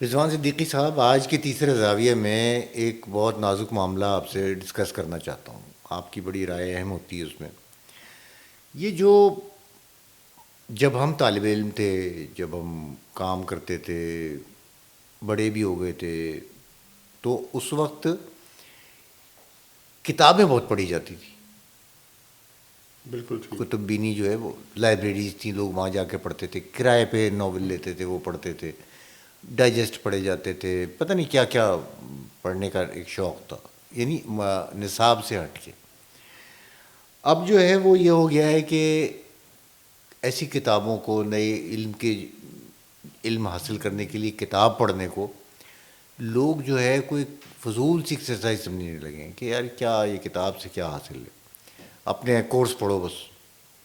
رضوان صدیقی صاحب، آج کے تیسرے زاویے میں ایک بہت نازک معاملہ آپ سے ڈسکس کرنا چاہتا ہوں. آپ کی بڑی رائے اہم ہوتی ہے اس میں. یہ جو جب ہم طالب علم تھے، جب ہم کام کرتے تھے، بڑے بھی ہو گئے تھے، تو اس وقت کتابیں بہت پڑھی جاتی تھی. بالکل ٹھیک. کتب بینی جو ہے وہ لائبریریز تھیں، لوگ وہاں جا کے پڑھتے تھے، کرائے پہ ناول لیتے تھے، وہ پڑھتے تھے. ڈائجسٹ پڑھے جاتے تھے، پتہ نہیں کیا کیا پڑھنے کا ایک شوق تھا، یعنی نصاب سے ہٹ کے. اب جو ہے وہ یہ ہو گیا ہے کہ ایسی کتابوں کو، نئے علم کے علم حاصل کرنے کے لیے کتاب پڑھنے کو لوگ جو ہے کوئی فضول سی ایکسرسائز سمجھنے لگے ہیں کہ یار کیا یہ کتاب سے کیا حاصل ہے، اپنے کورس پڑھو بس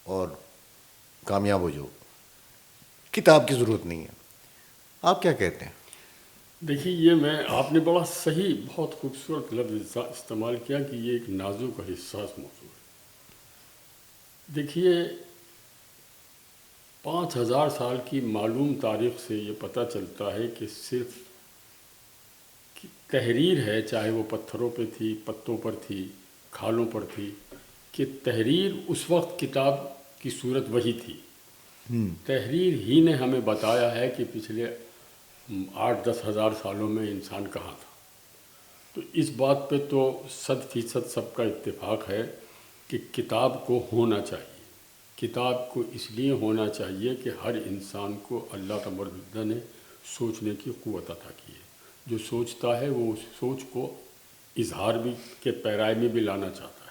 اور کامیاب ہو جاؤ، کتاب کی ضرورت نہیں ہے. آپ کیا کہتے ہیں؟ دیکھیے، یہ آپ نے بڑا صحیح، بہت خوبصورت لفظ استعمال کیا کہ یہ ایک نازک اور حساس موضوع ہے. دیکھیے، 5,000 سال کی معلوم تاریخ سے یہ پتہ چلتا ہے کہ صرف تحریر ہے، چاہے وہ پتھروں پہ تھی، پتوں پر تھی، کھالوں پر تھی، کہ تحریر اس وقت کتاب کی صورت وہی تھی. تحریر ہی نے ہمیں بتایا ہے کہ پچھلے 8-10 ہزار سالوں میں انسان کہاں تھا. تو اس بات پہ تو 100% سب کا اتفاق ہے کہ کتاب کو ہونا چاہیے. کتاب کو اس لیے ہونا چاہیے کہ ہر انسان کو اللہ تبارک نے سوچنے کی قوت عطا کی ہے. جو سوچتا ہے وہ اس سوچ کو اظہار بھی کے پیرائی میں بھی لانا چاہتا ہے.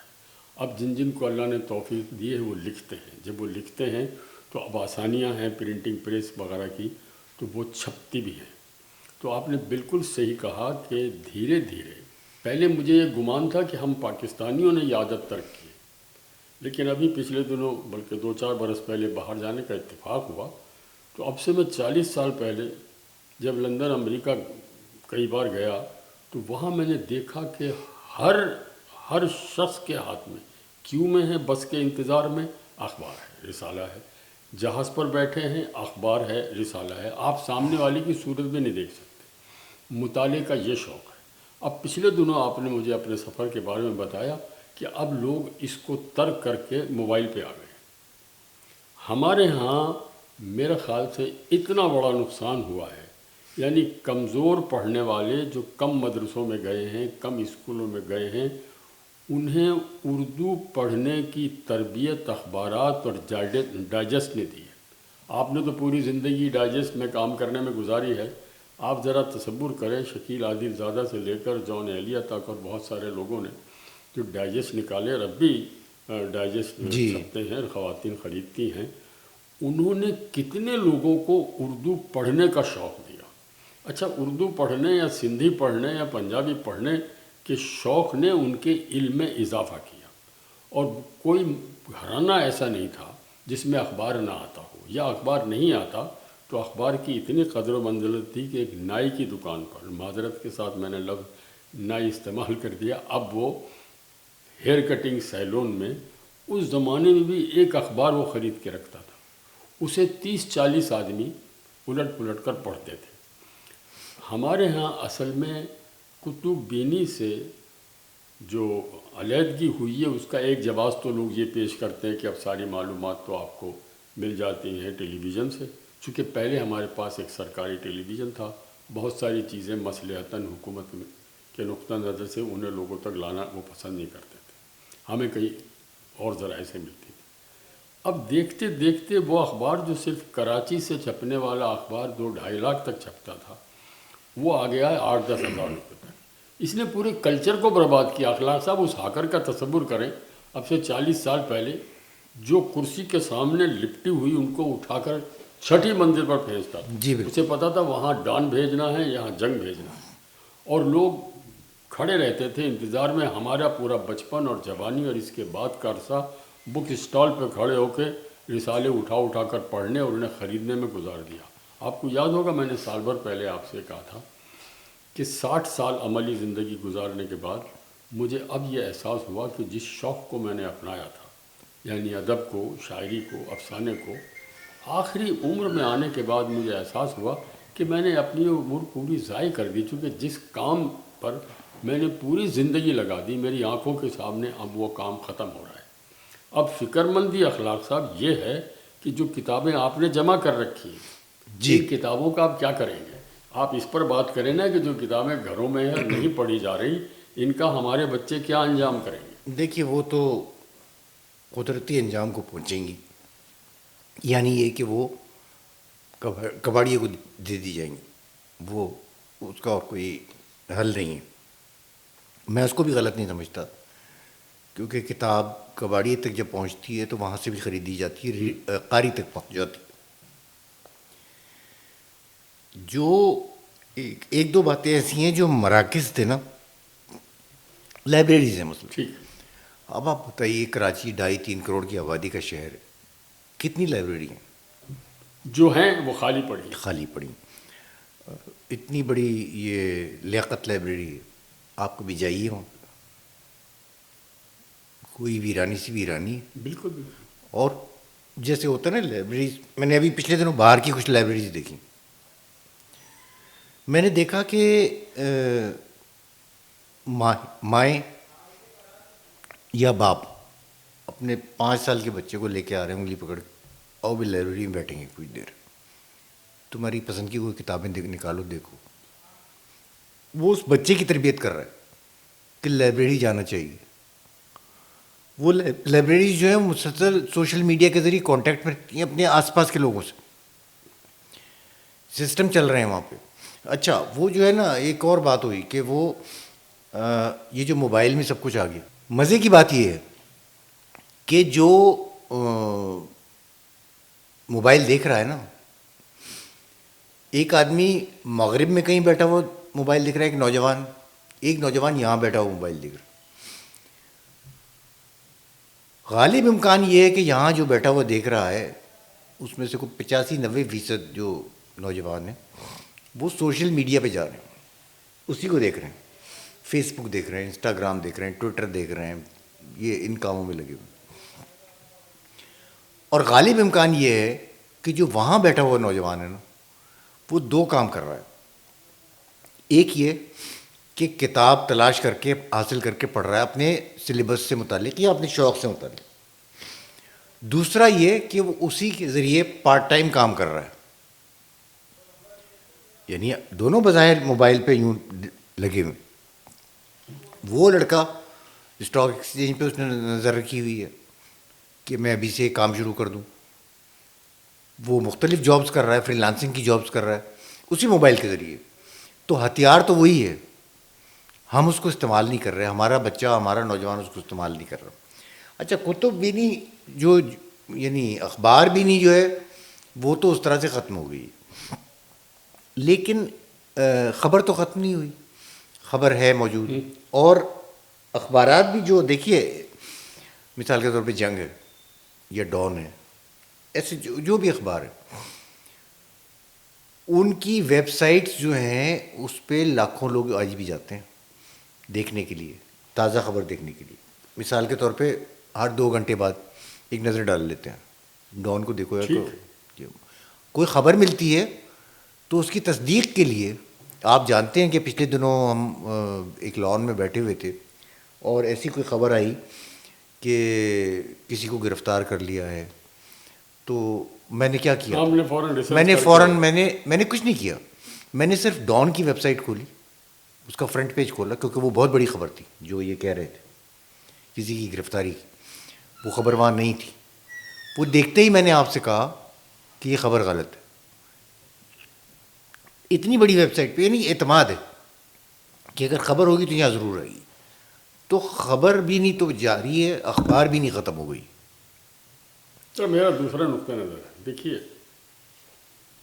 اب جن جن کو اللہ نے توفیق دی ہے وہ لکھتے ہیں. جب وہ لکھتے ہیں تو اب آسانیاں ہیں پرنٹنگ پریس وغیرہ کی، تو وہ چھپتی بھی ہیں. تو آپ نے بالکل صحیح کہا کہ دھیرے دھیرے، پہلے مجھے یہ گمان تھا کہ ہم پاکستانیوں نے یہ عادت ترک کی، لیکن ابھی پچھلے دنوں، بلکہ 2-4 برس پہلے باہر جانے کا اتفاق ہوا. تو اب سے میں 40 سال پہلے جب لندن امریکہ کئی بار گیا، تو وہاں میں نے دیکھا کہ ہر ہر شخص کے ہاتھ میں، کیوں میں ہے، بس کے انتظار میں، اخبار ہے، رسالہ ہے. جہاز پر بیٹھے ہیں، اخبار ہے، رسالہ ہے. آپ سامنے والے کی صورت بھی نہیں دیکھ سکتے. مطالعے کا یہ شوق ہے. اب پچھلے دنوں آپ نے مجھے اپنے سفر کے بارے میں بتایا کہ اب لوگ اس کو ترک کر کے موبائل پہ آ گئے. ہمارے ہاں میرے خیال سے اتنا بڑا نقصان ہوا ہے. یعنی کمزور پڑھنے والے جو کم مدرسوں میں گئے ہیں، کم اسکولوں میں گئے ہیں، انہیں اردو پڑھنے کی تربیت اخبارات اور ڈائجسٹ نے دی ہے. آپ نے تو پوری زندگی ڈائجسٹ میں کام کرنے میں گزاری ہے. آپ ذرا تصور کریں، شکیل عادل زادہ سے لے کر جان ایلیا تک اور بہت سارے لوگوں نے جو ڈائجسٹ نکالے، اور اب بھی ڈائجسٹ جی. چھپتے ہیں اور خواتین خریدتی ہیں. انہوں نے کتنے لوگوں کو اردو پڑھنے کا شوق دیا. اچھا، اردو پڑھنے یا سندھی پڑھنے یا پنجابی پڑھنے کے شوق نے ان کے علم میں اضافہ کیا. اور کوئی گھرانہ ایسا نہیں تھا جس میں اخبار نہ آتا ہو، یا اخبار نہیں آتا تو اخبار کی اتنی قدر و منزلت تھی کہ ایک نائی کی دکان پر، معذرت کے ساتھ میں نے لفظ نائی استعمال کر دیا، اب وہ ہیئر کٹنگ سیلون میں، اس زمانے میں بھی ایک اخبار وہ خرید کے رکھتا تھا. اسے 30-40 آدمی الٹ پلٹ کر پڑھتے تھے. ہمارے ہاں اصل میں کتب بینی سے جو علیحدگی ہوئی ہے، اس کا ایک جواز تو لوگ یہ پیش کرتے ہیں کہ اب ساری معلومات تو آپ کو مل جاتی ہیں ٹیلی ویژن سے. چونکہ پہلے ہمارے پاس ایک سرکاری ٹیلی ویژن تھا، بہت ساری چیزیں مصلحتاً حکومت کے نقطہ نظر سے انہیں لوگوں تک لانا وہ پسند نہیں کرتے تھے، ہمیں کہیں اور ذرائع سے ملتی تھی. اب دیکھتے دیکھتے وہ اخبار جو صرف کراچی سے چھپنے والا اخبار 2-2.5 لاکھ تک چھپتا تھا، وہ آ گیا ہے 8-10 ہزار روپے تک. اس نے پورے کلچر کو برباد کیا. اخلاق صاحب، اس ہاکر کا تصور کریں، اب سے 40 سال پہلے جو کرسی کے سامنے لپٹی ہوئی ان کو اٹھا کر 6ٹھی منزل پر پھینکتا تھا. جی اسے بالکل. پتا تھا وہاں ڈان بھیجنا ہے، یہاں جنگ بھیجنا ہے. اور لوگ کھڑے رہتے تھے انتظار میں. ہمارا پورا بچپن اور جوانی اور اس کے بعد کا عرصہ بک اسٹال پہ کھڑے ہو کے رسالے اٹھا اٹھا کر پڑھنے اور انہیں خریدنے میں گزار دیا. آپ کو یاد ہوگا میں نے سال بھر پہلے آپ سے کہا تھا کہ 60 سال عملی زندگی گزارنے کے بعد مجھے اب یہ احساس ہوا کہ جس شوق کو میں نے اپنایا تھا، یعنی ادب کو، شاعری کو، افسانے کو، آخری عمر میں آنے کے بعد مجھے احساس ہوا کہ میں نے اپنی عمر پوری ضائع کر دی، چونکہ جس کام پر میں نے پوری زندگی لگا دی میری آنکھوں کے سامنے اب وہ کام ختم ہو رہا ہے۔ اب فکر مندی اخلاق صاحب یہ ہے کہ جو کتابیں آپ نے جمع کر رکھی ہیں، جی ان کتابوں کا آپ کیا کریں گے؟ آپ اس پر بات کریں نا کہ جو کتابیں گھروں میں ہیں نہیں پڑھی جا رہی، ان کا ہمارے بچے کیا انجام کریں گے؟ دیکھیے وہ تو قدرتی انجام کو پہنچیں گی، یعنی یہ کہ وہ کباڑیے کو دے دی جائیں گی، وہ اس کا اور کوئی حل نہیں ہے۔ میں اس کو بھی غلط نہیں سمجھتا، کیونکہ کتاب کباڑیے تک جب پہنچتی ہے تو وہاں سے بھی خریدی جاتی ہے، قاری تک پہنچ جاتی ہے۔ جو ایک دو باتیں ایسی ہیں جو مراکز تھے نا، لائبریریز ہیں مثلا۔ ٹھیک، اب آپ بتائیے کراچی 2.5-3 کروڑ کی آبادی کا شہر ہے، کتنی لائبریری ہیں جو ہیں وہ خالی پڑی ہیں۔ خالی پڑی؟ اتنی بڑی یہ لیاقت لائبریری ہے، آپ کبھی جائیے وہاں، کوئی ویرانی سی ویرانی ہے۔ بالکل بالکل۔ اور جیسے ہوتا ہے نا لائبریریز، میں نے ابھی پچھلے دنوں باہر کی کچھ لائبریریز دیکھی، میں نے دیکھا کہ مائیں یا باپ اپنے 5 سال کے بچے کو لے کے آ رہے ہیں انگلی پکڑ کے، اور بھی لائبریری میں بیٹھیں گے کچھ دیر، تمہاری پسند کی کوئی کتابیں نکالو دیکھو۔ وہ اس بچے کی تربیت کر رہا ہے کہ لائبریری جانا چاہیے۔ وہ لائبریری جو ہے مسلسل سوشل میڈیا کے ذریعے کانٹیکٹ میں رکھتی ہیں اپنے آس پاس کے لوگوں سے، سسٹم چل رہے ہیں وہاں پہ۔ اچھا وہ جو ہے نا، ایک اور بات ہوئی کہ وہ یہ جو موبائل میں سب کچھ آ گیا، مزے کی بات یہ ہے کہ جو موبائل دیکھ رہا ہے نا، ایک آدمی مغرب میں کہیں بیٹھا ہوا موبائل دیکھ رہا ہے، ایک نوجوان یہاں بیٹھا ہوا موبائل دیکھ رہا ہے۔ غالب امکان یہ ہے کہ یہاں جو بیٹھا ہوا دیکھ رہا ہے اس میں سے کوئی 85-90% جو نوجوان ہیں وہ سوشل میڈیا پہ جا رہے ہیں، اسی کو دیکھ رہے ہیں، فیس بک دیکھ رہے ہیں، انسٹاگرام دیکھ رہے ہیں، ٹویٹر دیکھ رہے ہیں، یہ ان کاموں میں لگے ہوئے ہیں۔ اور غالب امکان یہ ہے کہ جو وہاں بیٹھا ہوا نوجوان ہے نا، وہ 2 کام کر رہا ہے۔ ایک یہ کہ کتاب تلاش کر کے حاصل کر کے پڑھ رہا ہے اپنے سلیبس سے متعلق یا اپنے شوق سے متعلق۔ دوسرا یہ کہ وہ اسی کے ذریعے پارٹ ٹائم کام کر رہا ہے، یعنی دونوں بظاہر موبائل پہ یوں لگے ہوئے۔ وہ لڑکا اسٹاک ایکسچینج پہ اس نے نظر رکھی ہوئی ہے کہ میں ابھی سے کام شروع کر دوں، وہ مختلف جابز کر رہا ہے، فری لانسنگ کی جابز کر رہا ہے اسی موبائل کے ذریعے۔ تو ہتھیار تو وہی ہے، ہم اس کو استعمال نہیں کر رہے، ہمارا بچہ ہمارا نوجوان اس کو استعمال نہیں کر رہا۔ اچھا کتب بینی جو یعنی اخبار بینی جو ہے وہ تو اس طرح سے ختم ہو گئی، لیکن خبر تو ختم نہیں ہوئی، خبر ہے موجود۔ اور اخبارات بھی جو دیکھیے، مثال کے طور پہ جنگ ہے یا ڈان ہے، ایسے جو بھی اخبار ہے، ان کی ویب سائٹس جو ہیں اس پہ لاکھوں لوگ آج بھی جاتے ہیں دیکھنے کے لیے، تازہ خبر دیکھنے کے لیے۔ مثال کے طور پہ ہر 2 گھنٹے بعد ایک نظر ڈال لیتے ہیں، ڈان کو دیکھو یا کوئی خبر ملتی ہے تو اس کی تصدیق کے لیے۔ آپ جانتے ہیں کہ پچھلے دنوں ہم ایک لان میں بیٹھے ہوئے تھے اور ایسی کوئی خبر آئی کہ کسی کو گرفتار کر لیا ہے، تو میں نے کیا کیا، میں نے کچھ نہیں کیا، میں نے صرف ڈان کی ویب سائٹ کھولی، اس کا فرنٹ پیج کھولا، کیونکہ وہ بہت بڑی خبر تھی جو یہ کہہ رہے تھے کسی کی گرفتاری کی، وہ خبر وہاں نہیں تھی۔ وہ دیکھتے ہی میں نے آپ سے کہا کہ یہ خبر غلط ہے۔ اتنی بڑی ویب سائٹ پہ یعنی اعتماد ہے کہ اگر خبر ہوگی تو یہاں ضرور آئے گی۔ تو خبر بھی نہیں تو جاری ہے، اخبار بھی نہیں ختم ہو گئی۔ تو میرا دوسرا نقطہ نظر ہے، دیکھیے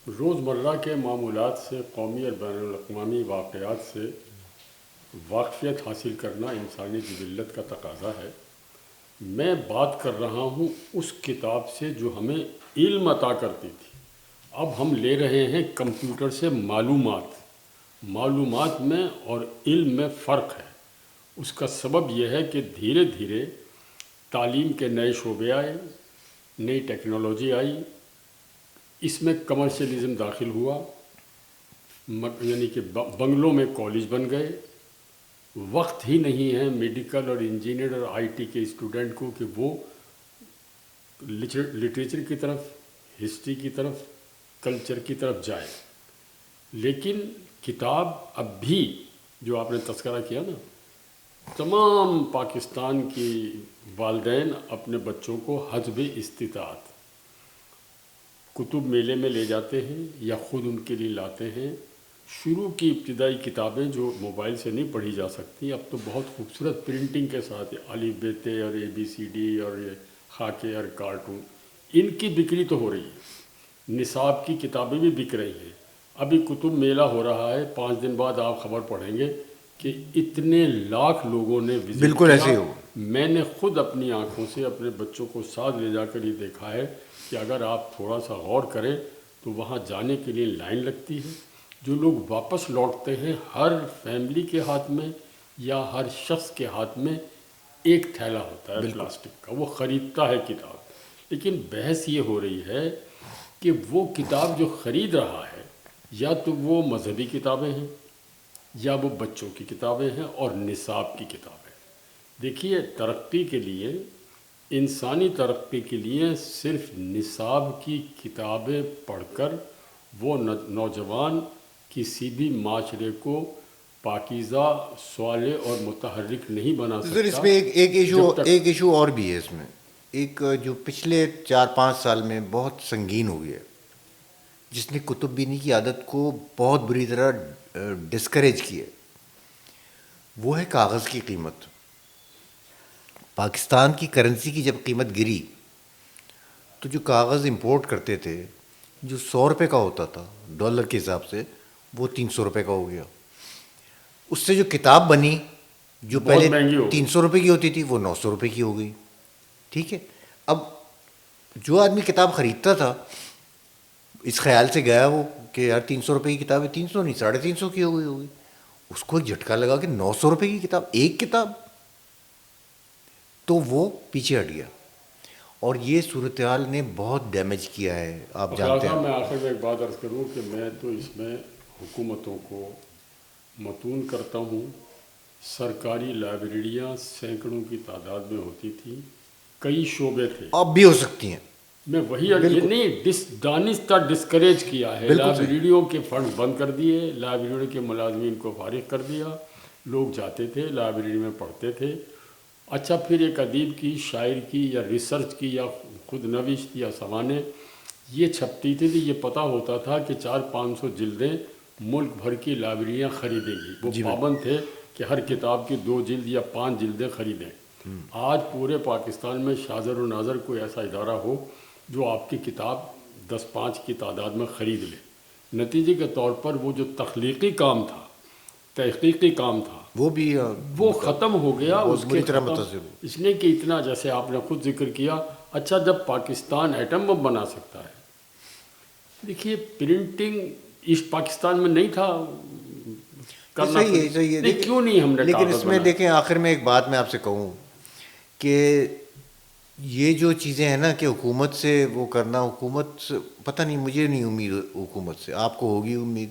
روزمرہ کے معمولات سے، قومی اور بین الاقوامی واقعات سے واقفیت حاصل کرنا انسانی جبلت کا تقاضا ہے۔ میں بات کر رہا ہوں اس کتاب سے جو ہمیں علم عطا کرتی تھی، اب ہم لے رہے ہیں کمپیوٹر سے معلومات۔ معلومات میں اور علم میں فرق ہے۔ اس کا سبب یہ ہے کہ دھیرے دھیرے تعلیم کے نئے شعبے آئے، نئی ٹیکنالوجی آئی، اس میں کمرشلزم داخل ہوا، یعنی کہ بنگلوں میں کالج بن گئے. وقت ہی نہیں ہے میڈیکل اور انجینئر اور آئی ٹی کے اسٹوڈنٹ کو کہ وہ لٹریچر کی طرف، ہسٹری کی طرف، کلچر کی طرف جائے. لیکن کتاب اب بھی جو آپ نے تذکرہ کیا نا، تمام پاکستان کی والدین اپنے بچوں کو حسب استطاعت کتب میلے میں لے جاتے ہیں یا خود ان کے لیے لاتے ہیں. شروع کی ابتدائی کتابیں جو موبائل سے نہیں پڑھی جا سکتی، اب تو بہت خوبصورت پرنٹنگ کے ساتھ الف ب ت اور ABCD اور یہ خاکے اور کارٹون، ان کی بکری تو ہو رہی ہے. نصاب کی کتابیں بھی بک رہی ہیں. ابھی کتب میلہ ہو رہا ہے، 5 دن بعد آپ خبر پڑھیں گے کہ اتنے لاکھ لوگوں نے وزٹ بالکل کیا. ایسے ہی ہو. میں نے خود اپنی آنکھوں سے اپنے بچوں کو ساتھ لے جا کر یہ دیکھا ہے کہ اگر آپ تھوڑا سا غور کریں تو وہاں جانے کے لیے لائن لگتی ہے. جو لوگ واپس لوٹتے ہیں، ہر فیملی کے ہاتھ میں یا ہر شخص کے ہاتھ میں ایک تھیلا ہوتا ہے پلاسٹک کا، وہ خریدتا ہے کتاب. لیکن بحث یہ ہو رہی ہے کہ وہ کتاب جو خرید رہا ہے یا تو وہ مذہبی کتابیں ہیں یا وہ بچوں کی کتابیں ہیں اور نصاب کی کتابیں. دیکھیے، ترقی کے لیے، انسانی ترقی کے لیے صرف نصاب کی کتابیں پڑھ کر وہ نوجوان کسی بھی معاشرے کو پاکیزہ، صالح اور متحرک نہیں بنا سر سکتا. اس میں ایک ایشو اور بھی ہے. اس میں ایک جو پچھلے 4-5 سال میں بہت سنگین ہو گیا، جس نے کتب بینی کی عادت کو بہت بری طرح ڈسکریج کیا، وہ ہے کاغذ کی قیمت. پاکستان کی کرنسی کی جب قیمت گری تو جو کاغذ امپورٹ کرتے تھے، جو 100 روپے کا ہوتا تھا ڈالر کے حساب سے، وہ 300 روپے کا ہو گیا. اس سے جو کتاب بنی جو بہت پہلے مہنگی ہو گئی. 300 روپے کی ہوتی تھی، وہ 900 روپے کی ہو گئی. ٹھیک ہے، اب جو آدمی کتاب خریدتا تھا اس خیال سے گیا وہ کہ یار 300 روپے کی کتاب ہے، 300 نہیں 350 کی ہو گئی ہوگی. اس کو ایک جھٹکا لگا کہ 900 روپے کی کتاب، ایک کتاب، تو وہ پیچھے ہٹ گیا. اور یہ صورتحال نے بہت ڈیمیج کیا ہے. آپ جانتے ہیں. میں آخر میں ایک بات عرض کروں کہ میں تو اس میں حکومتوں کو متون کرتا ہوں. سرکاری لائبریریاں سینکڑوں کی تعداد میں ہوتی تھیں، کئی شعبے تھے. اب بھی ہو سکتی ہیں. میں وہی یہ نہیں دانستہ ڈسکریج کیا ہے. لائبریریوں کے فنڈ بند کر دیے، لائبریریوں کے ملازمین کو فارغ کر دیا. لوگ جاتے تھے لائبریری میں پڑھتے تھے. اچھا، پھر ایک ادیب کی، شاعر کی یا ریسرچ کی یا خود نوشت یا سوانح یہ چھپتی تھی تو یہ پتہ ہوتا تھا کہ 400-500 جلدیں ملک بھر کی لائبریریاں خریدیں گی. وہ پابند تھے کہ ہر کتاب کی 2 جلد یا 5 جلدیں خریدیں. آج پورے پاکستان میں شاذر و ناظر کوئی ایسا ادارہ ہو جو آپ کی کتاب 10-5 کی تعداد میں خرید لے. نتیجے کے طور پر وہ جو تخلیقی کام تھا، تحقیقی کام تھا، وہ بھی وہ ختم ہو گیا. اس کے طرح ختم متاثر ہو. اس لیے کہ اتنا، جیسے آپ نے خود ذکر کیا، اچھا جب پاکستان ایٹم بم بنا سکتا ہے، دیکھیے پرنٹنگ اس پاکستان میں نہیں تھا کرنا. صحیح ہے. کیوں نہیں ہم نے لیکن کاغذ اس میں بنایا؟ دیکھیں، آخر میں ایک بات میں آپ سے کہوں کہ یہ جو چیزیں ہیں نا کہ حکومت سے وہ کرنا، حکومت سے پتہ نہیں، مجھے نہیں امید حکومت سے. آپ کو ہوگی امید،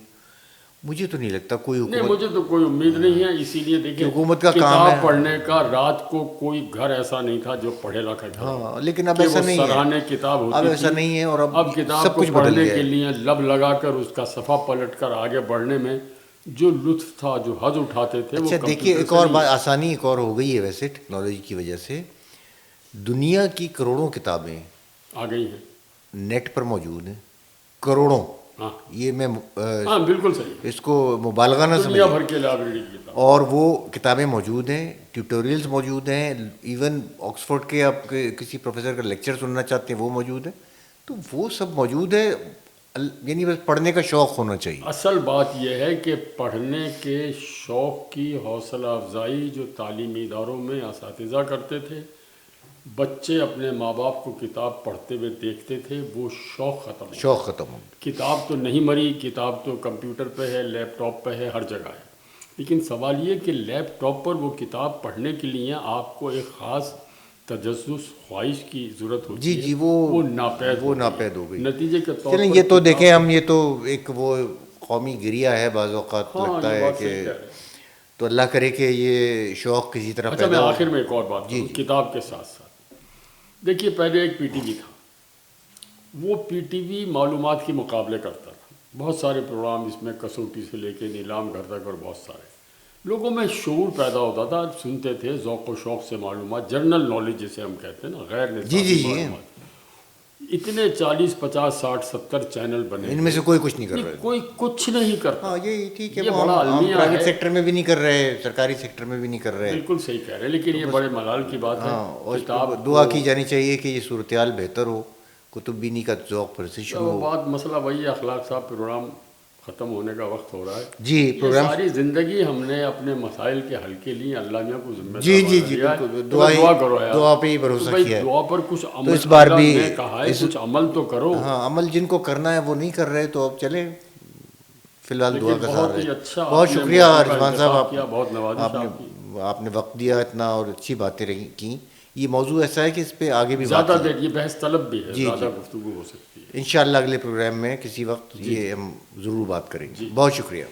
مجھے تو نہیں لگتا کوئی نہیں، حکومت. مجھے تو کوئی امید نہیں ہے. اسی لیے دیکھیں، حکومت کا کام کتاب ہے. پڑھنے کا رات کو کوئی گھر ایسا نہیں تھا جو پڑھے لکھا تھا. ہاں، لیکن اب ایسا نہیں سراہنے ہے. کتاب ہوتی اب ایسا تھی. نہیں ہے. اور اب کتاب سب کو کچھ بدل پڑھنے گیا کے ہے. لیے لب لگا کر اس کا صفحہ پلٹ کر آگے بڑھنے میں جو لطف تھا، جو حظ اٹھاتے تھے، وہ اچھا دیکھیے، کمپیوٹر ایک سے اور نہیں بات، ہے. آسانی ایک اور ہو گئی ہے ویسے ٹیکنالوجی کی وجہ سے. دنیا کی کروڑوں کتابیں آ گئی ہیں. نیٹ پر موجود ہیں، کروڑوں. ہاں یہ میں ہاں، بالکل صحیح. اس کو مبالغہ نہ دنیا سمجھیں. بھر کے لائبریری کی کتاب. اور وہ کتابیں موجود ہیں، ٹیوٹوریلز موجود ہیں. ایون آکسفورڈ کے آپ کسی پروفیسر کا لیکچر سننا چاہتے ہیں وہ موجود ہے. تو وہ سب موجود ہے. یعنی بس پڑھنے کا شوق ہونا چاہیے. اصل بات یہ ہے کہ پڑھنے کے شوق کی حوصلہ افزائی جو تعلیمی اداروں میں اساتذہ کرتے تھے، بچے اپنے ماں باپ کو کتاب پڑھتے ہوئے دیکھتے تھے، وہ شوق ختم ہو گیا. شوق ختم ہو. کتاب تو نہیں مری، کتاب تو کمپیوٹر پہ ہے، لیپ ٹاپ پہ ہے، ہر جگہ ہے. لیکن سوال یہ کہ لیپ ٹاپ پر وہ کتاب پڑھنے کے لیے آپ کو ایک خاص تجسس، خواہش کی ضرورت ہوتی ہے. جی وہ ناپید ہو گئی. نتیجے کے طور چلیں، پر یہ تو دیکھیں ہم، یہ تو ایک وہ قومی گریہ ہے بعض اوقات ہاں لگتا یہ ہے بات کہ صحیح کہہ رہے ہیں. تو اللہ کرے کہ یہ شوق کسی طرح اچھا میں پیدا ہو. آخر میں ایک اور بات جی کروں کتاب کے ساتھ ساتھ. دیکھیے پہلے ایک پی ٹی وی تھا, وہ پی ٹی وی معلومات کے مقابلے کرتا تھا, بہت سارے پروگرام اس میں کسوٹی سے لے کے نیلام گھر تک اور بہت سارے. لوگوں میں شعور پیدا ہوتا تھا, سنتے تھے ذوق و شوق سے معلومات, جرنل نالج جسے ہم کہتے ہیں نا, غیر جی نصابی جی جی معلومات. اتنے 40 50 60 70 چینل بنے ان میں سے کوئی کچھ نہیں کر رہے. کوئی کچھ نہیں کرتا. ہاں یہی ٹھیک ہے, یہ وہ بڑا ہم المیہ پرائیویٹ ہے. سیکٹر میں بھی نہیں کر رہے, سرکاری سیکٹر میں بھی نہیں کر رہے. بالکل صحیح کہہ رہے ہیں, لیکن یہ بڑے ملال کی بات ہے. ہاں, اور کتاب دعا کو کی جانی چاہیے کہ یہ صورتحال بہتر ہو, کتب بینی کا ذوق پھر سے شروع وہ ہو. بات مسئلہ وہی ہے. اخلاق صاحب پروگرام ختم ہونے کا وقت ہو رہا ہے. جی یہ پروگرام, ساری زندگی ہم نے اپنے مسائل کے حل کے لیے اللہ میاں کو ذمہ جی دار جی بنا جی دیا ہے. بالکل, تو دعا کرو یار, دعا پہ ہی تو بھروسہ بھائی کیا ہے. دعا پر کچھ تو عمل, اس بار اللہ بھی نے کہا ہے کچھ عمل تو کرو. ہاں, عمل جن کو کرنا ہے وہ نہیں کر رہے, تو اب چلیں فی الحال دعا لیکن کا بہت سہارا ہی ہے. اچھا بہت آپ نے شکریہ موضوع کا رضوان صاحب, انتخاب کیا, بہت نوازش آپ کی. آپ نے وقت دیا اتنا اور اچھی باتیں رہی کیں. یہ موضوع ایسا ہے کہ اس پہ آگے بھی بات زیادہ کی دیر یہ بحث طلب بھی ہے, جی زیادہ جی, گفتگو ہو سکتی ہے. انشاءاللہ اگلے پروگرام میں کسی وقت جی یہ جی ہم ضرور بات کریں گے. جی. بہت شکریہ.